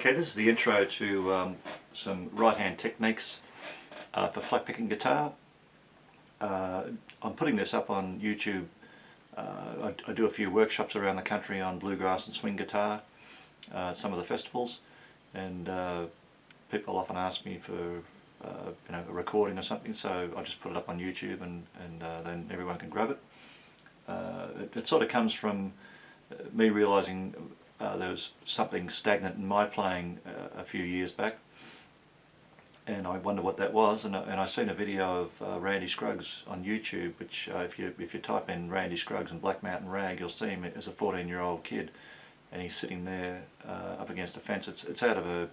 Okay, this is the intro to some right-hand techniques for flat picking guitar. I'm putting this up on YouTube. I do a few workshops around the country on bluegrass and swing guitar, some of the festivals, and people often ask me for a recording or something, so I just put it up on YouTube and then everyone can grab it. It sort of comes from me realising there was something stagnant in my playing a few years back, and I wonder what that was, and I seen a video of Randy Scruggs on YouTube, which if you type in Randy Scruggs and Black Mountain Rag, you'll see him as a 14-year-old kid, and he's sitting there up against a fence. It's out of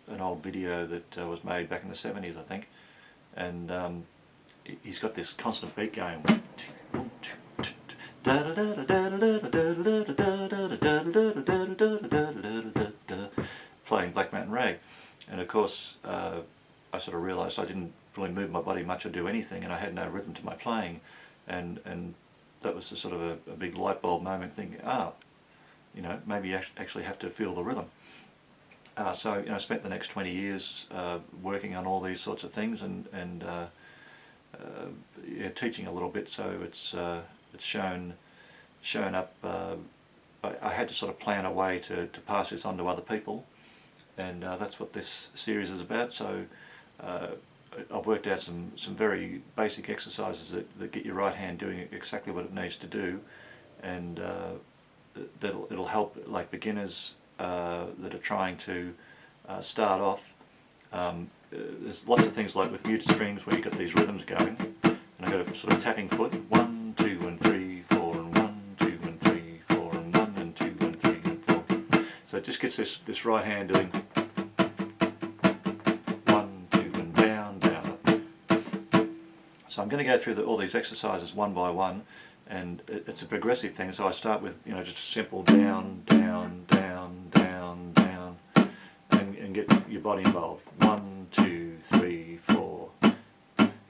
an old video that was made back in the 70s, I think, and he's got this constant beat going, playing Black Mountain Rag. And of course I sort of realised I didn't really move my body much or do anything, and I had no rhythm to my playing, and that was a sort of a big light bulb moment, thinking, maybe you actually have to feel the rhythm. So I spent the next 20 years working on all these sorts of things, and teaching a little bit, so it's shown up. I had to sort of plan a way to pass this on to other people, and that's what this series is about. So I've worked out some very basic exercises that get your right hand doing exactly what it needs to do, and it'll help like beginners that are trying to start off. There's lots of things like with muted strings where you've got these rhythms going, and I've got a sort of tapping foot, 1, 2 and 3, 4, and 1, 2 and 3, 4, and 1 and 2 and 3 and 4. So it just gets this right hand doing 1, 2 and down, down, up. So I'm going to go through all these exercises one by one, and it's a progressive thing. So I start with just a simple down, down, down, down, down, and get your body involved. 1, 2, 3, 4.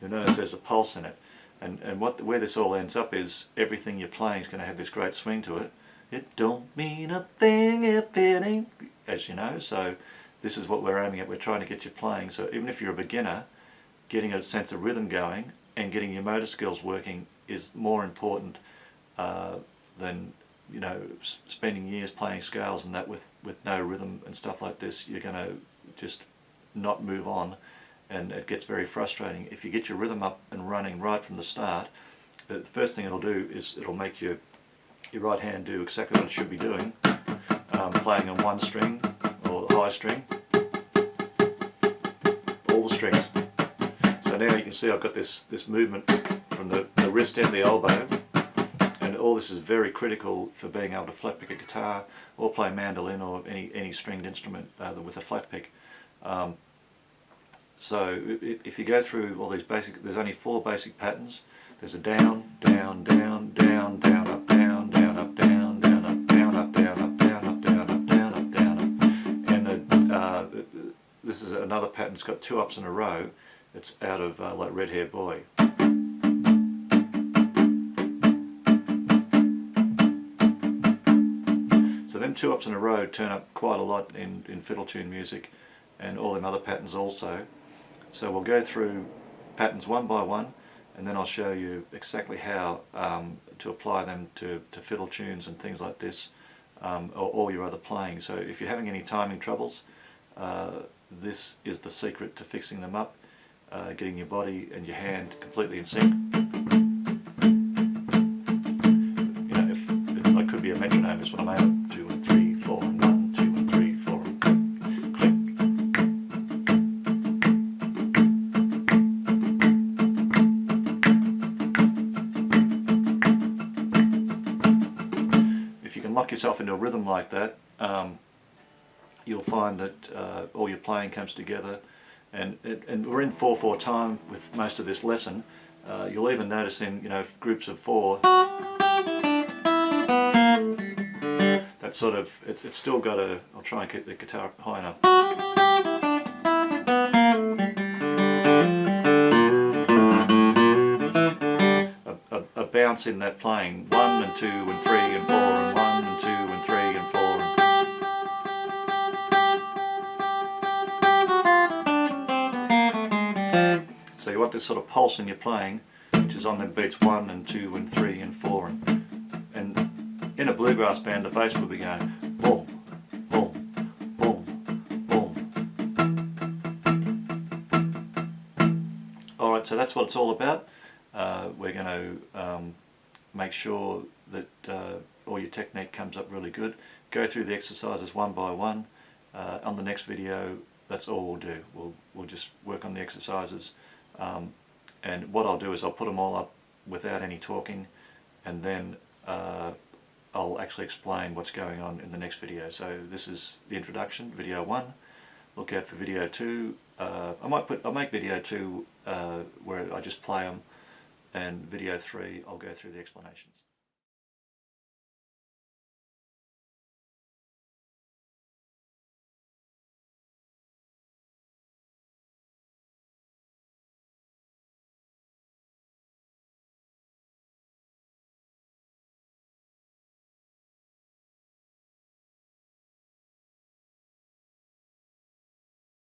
You'll notice there's a pulse in it, and where this all ends up is everything you're playing is going to have this great swing to it. It don't mean a thing if it ain't, as you know. So this is what we're aiming at. We're trying to get you playing. So even if you're a beginner, getting a sense of rhythm going and getting your motor skills working is more important than spending years playing scales and that with no rhythm and stuff like this. You're going to just not move on, and it gets very frustrating. If you get your rhythm up and running right from the start, the first thing it'll do is it'll make your right hand do exactly what it should be doing, playing on one string or high string, all the strings. So now you can see I've got this movement from the wrist and the elbow, and all this is very critical for being able to flat pick a guitar or play mandolin or any stringed instrument with a flat pick. So if you go through all these there's only 4 basic patterns. There's a down, down, down, down, down, up, down, down, up, down, down, up, down, up, down, up, down, up, down, up, down, up, down, up. And this is another pattern. It's got 2 ups in a row. It's out of like Red Hair Boy. So them 2 ups in a row turn up quite a lot in fiddle tune music, and all them other patterns also. So we'll go through patterns one by one, and then I'll show you exactly how to apply them to fiddle tunes and things like this, or all your other playing. So if you're having any timing troubles, this is the secret to fixing them up, getting your body and your hand completely in sync. If I could be a metronome, is what I'm aiming at. 2 and 3, 4, and 1, 2 and 3, 4, and click. If you can lock yourself into a rhythm like that, you'll find that all your playing comes together, and we're in 4/4 time with most of this lesson. You'll even notice in groups of 4, that sort of it's still got a. I'll try and keep the guitar high enough. A bounce in that playing, 1 and 2 and 3 and 4 and 1 and 2 and 3 and 4. this sort of pulse in your playing, which is on the beats 1 and 2 and 3 and 4, and in a bluegrass band the bass will be going boom, boom, boom, boom. Alright, so that's what it's all about. We're going to make sure that all your technique comes up really good. Go through the exercises one by one. On the next video, that's all we'll do. We'll just work on the exercises, and what I'll do is I'll put them all up without any talking, and then I'll actually explain what's going on in the next video. So this is the introduction, video 1. Look out for video 2. I'll make video 2 where I just play them, and video 3 I'll go through the explanations.